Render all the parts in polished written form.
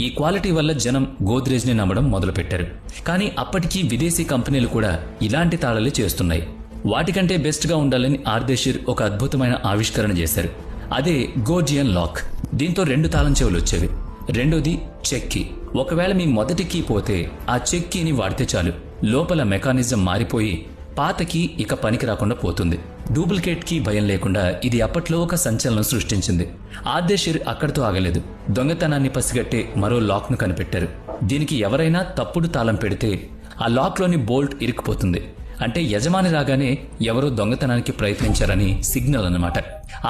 ఈ క్వాలిటీ వల్ల జనం గోద్రేజ్ ని నమ్మడం మొదలుపెట్టారు. కానీ అప్పటికీ విదేశీ కంపెనీలు కూడా ఇలాంటి తాళాలే చేస్తున్నాయి. వాటికంటే బెస్ట్ గా ఉండాలని ఆర్దేశిర్ ఒక అద్భుతమైన ఆవిష్కరణ చేశారు. అదే గోర్జియన్ లాక్. దీంతో 2 తాళం చెవులు వచ్చేవి. రెండోది చెక్ కీ. ఒకవేళ మీ మొదటి కీ పోతే ఆ చెక్ కీని వాడితే చాలు, లోపల మెకానిజం మారిపోయి పాత కీ ఇక పనికి రాకుండా పోతుంది. డూప్లికేట్ కీ భయం లేకుండా ఇది అప్పట్లో ఒక సంచలనం సృష్టించింది. ఆర్దేశిర్ అక్కడితో ఆగలేదు. దొంగతనాన్ని పసిగట్టే మరో లాక్ ను కనిపెట్టారు. దీనికి ఎవరైనా తప్పుడు తాళం పెడితే ఆ లాక్లోని బోల్ట్ ఇరుక్కుపోతుంది. అంటే యజమాని రాగానే ఎవరో దొంగతనానికి ప్రయత్నించారని సిగ్నల్ అన్నమాట.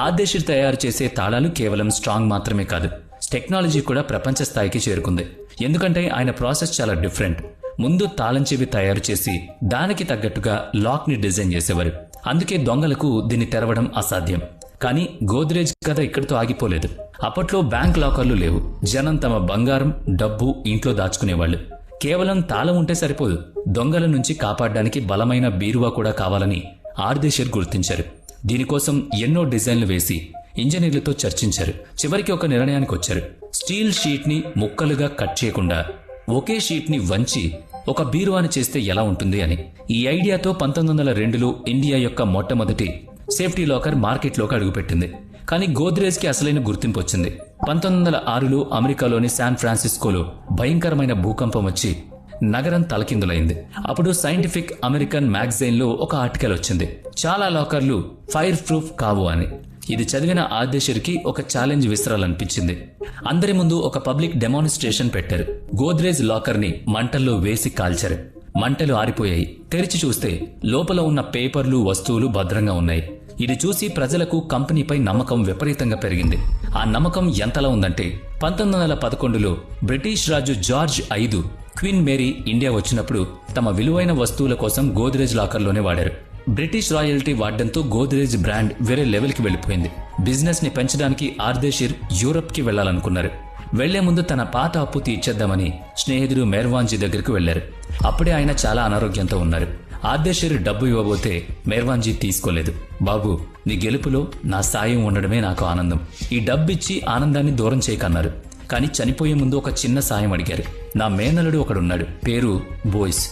ఆర్దేశిర్ తయారు చేసే తాళాలు కేవలం స్ట్రాంగ్ మాత్రమే కాదు, టెక్నాలజీ కూడా ప్రపంచ స్థాయికి చేరుకుంది. ఎందుకంటే ఆయన ప్రాసెస్ చాలా డిఫరెంట్. ముందు తాళం చెవి తయారు చేసి దానికి తగ్గట్టుగా లాక్ ని డిజైన్ చేసేవారు. అందుకే దొంగలకు దీన్ని తెరవడం అసాధ్యం. కానీ గోద్రేజ్ కథ ఇక్కడితో ఆగిపోలేదు. అప్పట్లో బ్యాంక్ లాకర్లు లేవు. జనం తమ బంగారం, డబ్బు ఇంట్లో దాచుకునేవాళ్లు. కేవలం తాళం ఉంటే సరిపోదు, దొంగల నుంచి కాపాడడానికి బలమైన బీరువా కూడా కావాలని ఆర్దేశిర్ గుర్తించారు. దీనికోసం ఎన్నో డిజైన్లు వేసి ఇంజనీర్లతో చర్చించారు. చివరికి ఒక నిర్ణయానికి వచ్చారు. స్టీల్ షీట్ ని ముక్కలుగా కట్ చేయకుండా ఒకే షీట్ ని వంచి ఒక బీరువాని చేస్తే ఎలా ఉంటుంది అని. ఈ ఐడియాతో 1902లో ఇండియా యొక్క మొట్టమొదటి సేఫ్టీ లాకర్ మార్కెట్లోకి అడుగుపెట్టింది. కానీ గోద్రేజ్ కి అసలైన గుర్తింపు వచ్చింది. 1906లో అమెరికాలోని శాన్ ఫ్రాన్సిస్కోలో భయంకరమైన భూకంపం వచ్చి నగరం తలకిందులైంది. అప్పుడు సైంటిఫిక్ అమెరికన్ మ్యాగజైన్ లో ఒక ఆర్టికల్ వచ్చింది, చాలా లాకర్లు ఫైర్ ప్రూఫ్ కావు అని. ఇది చదివిన ఆర్దేశిర్కి ఒక ఛాలెంజ్ విసరాలనిపించింది. అందరి ముందు ఒక పబ్లిక్ డెమాన్స్ట్రేషన్ పెట్టారు. గోద్రేజ్ లాకర్ ని మంటల్లో వేసి కాల్చారు. మంటలు ఆరిపోయాయి. తెరిచి చూస్తే లోపల ఉన్న పేపర్లు, వస్తువులు భద్రంగా ఉన్నాయి. ఇది చూసి ప్రజలకు కంపెనీపై నమ్మకం విపరీతంగా పెరిగింది. ఆ నమ్మకం ఎంతలా ఉందంటే 1911లో బ్రిటిష్ రాజు జార్జ్ 5 క్వీన్ మేరీ ఇండియా వచ్చినప్పుడు తమ విలువైన వస్తువుల కోసం గోద్రేజ్ లాకర్లోనే వాడారు. బ్రిటిష్ రాయల్టీ వాడడంతో గోద్రేజ్ బ్రాండ్ వేరే లెవెల్కి వెళ్లిపోయింది. బిజినెస్ ని పెంచడానికి ఆర్దేశిర్ యూరప్ కి వెళ్లాలనుకున్నారు. వెళ్లే ముందు తన పాత అప్పు తీర్చేద్దామని స్నేహితుడు మెర్వాన్జీ దగ్గరకు వెళ్లారు. అప్పుడే ఆయన చాలా అనారోగ్యంతో ఉన్నారు. ఆర్దేశిర్ డబ్బు ఇవ్వబోతే మెర్వాన్జీ తీసుకోలేదు. బాబు, నీ గెలుపులో నా సాయం ఉండడమే నాకు ఆనందం. ఈ డబ్బిచ్చి ఆనందాన్ని దూరం చేయకన్నారు. కానీ చనిపోయే ముందు ఒక చిన్న సాయం అడిగారు. నా మేనలుడు ఒకడున్నాడు, పేరు బోయిస్.